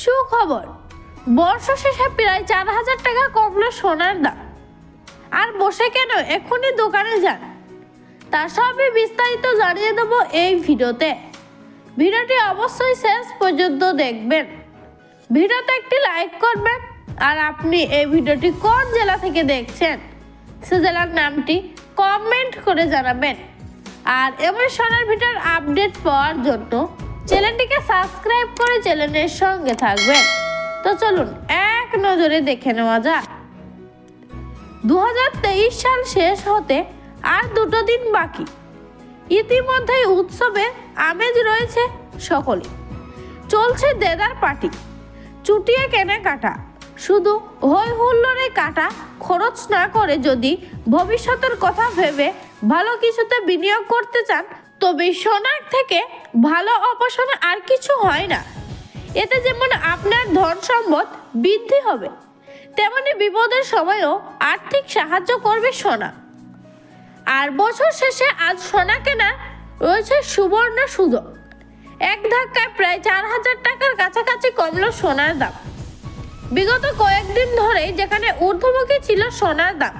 সুখবর, বর্ষ শেষে প্রায় 4,000 টাকা কমলো সোনার দাম। আর বসে কেন, এখনই দোকানে যান। তার সবই বিস্তারিত জানিয়ে দেবো এই ভিডিওতে। ভিডিওটি অবশ্যই শেষ পর্যন্ত দেখবেন। ভিডিওতে একটি লাইক করবেন। আর আপনি এই ভিডিওটি কোন জেলা থেকে দেখছেন সে জেলার নামটি কমেন্ট করে জানাবেন। আর এমন সোনার ভিডিওর আপডেট পাওয়ার জন্য চ্যানেলটিকে সাবস্ক্রাইব করে চ্যানেলের সঙ্গে থাকবেন। তো চলুন এক নজরে দেখে নেওয়া যাক। 2023 সাল শেষ হতে আর 2 দিন বাকি। ইতিমধ্যেই উৎসবের আমেজ রয়েছে সকলে। চলছে দেদার পার্টি, চুটিয়ে কেনাকাটা। শুধু হই হুল্লোড়ে কাটা খরচ না করে যদি ভবিষ্যতের কথা ভেবে ভালো কিছুতে বিনিয়োগ করতে চান, তবে সোনার থেকে ভালো অপশন আর কিছু হয় না। এতে যেমন আপনার ধন সম্পদ বৃদ্ধি হবে, তেমনি বিপদের সময়ও আর্থিক সাহায্য করবে সোনা। আর বছর শেষে আজ সোনা কেনা রয়েছে সুবর্ণ সুযোগ। এক ধাক্কায় প্রায় 4,000 টাকার কাছাকাছি কমলো সোনার দাম। বিগত কয়েকদিন ধরেই যেখানে ঊর্ধ্বমুখী ছিল সোনার দাম,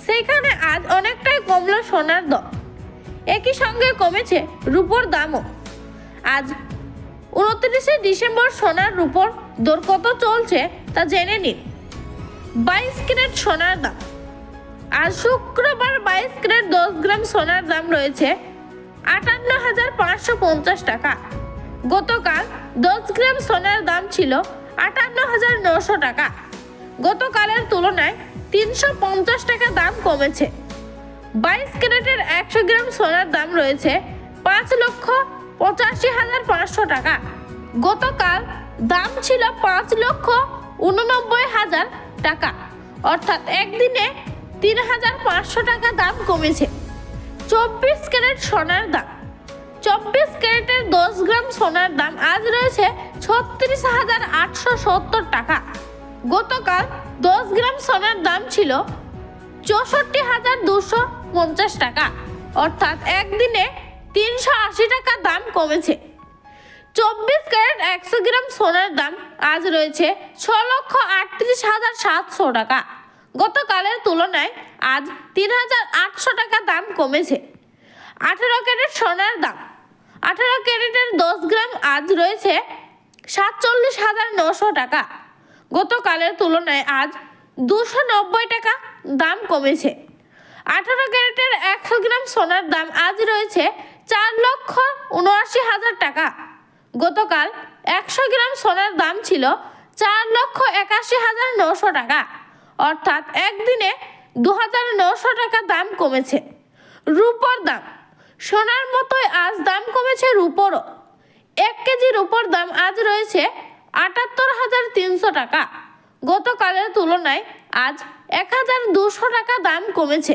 সেখানে আজ অনেকটাই কমলো সোনার দর। একই সঙ্গে কমেছে রূপোর দামও। আজ 29 ডিসেম্বর সোনার রূপোর দর কত চলছে তা জেনে নিন। 22 ক্যারেট সোনার দাম। আজ শুক্রবার 22 ক্যারেট 10 গ্রাম সোনার দাম রয়েছে 58,550 টাকা। গতকাল 10 গ্রাম সোনার দাম ছিল 58,900 টাকা। গতকালের তুলনায় 350 টাকা দাম কমেছে। 22 ক্যারেটের 100 গ্রাম সোনার দাম রয়েছে 5,85,500 টাকা। গতকাল দাম ছিল 5,89,000 টাকা, অর্থাৎ একদিনে 3,500 টাকা দাম কমেছে। 24 ক্যারেট সোনার দাম। 24 ক্যারেটের 10 গ্রাম সোনার দাম আজ রয়েছে 36,870 টাকা। গতকাল 10 গ্রাম সোনার দাম ছিল 64,250 টাকা, অর্থাৎ একদিনে 380 টাকা দাম কমেছে। 24 ক্যারেট 100 গ্রাম সোনার দাম আজ রয়েছে 6,38,700 টাকা। গতকালের তুলনায় আজ 3,800 টাকা দাম কমেছে। 18 ক্যারেট সোনার দাম। 18 ক্যারেটের 10 গ্রাম আজ রয়েছে 47,900 টাকা। গতকালের তুলনায় আজ 290 টাকা দাম কমেছে। 18 ক্যারেটের 100 গ্রাম সোনার দাম আজ রয়েছে 4,79,000 টাকা। গতকাল 100 গ্রাম সোনার দাম ছিল 4,81,900 টাকা, অর্থাৎ একদিনে 2,900 টাকা দাম কমেছে। রূপোর দাম। সোনার মতোই আজ দাম কমেছে রূপোরও। 1 কেজি রূপোর দাম আজ রয়েছে 78,300 টাকা। গতকালের তুলনায় আজ 1,200 টাকা দাম কমেছে।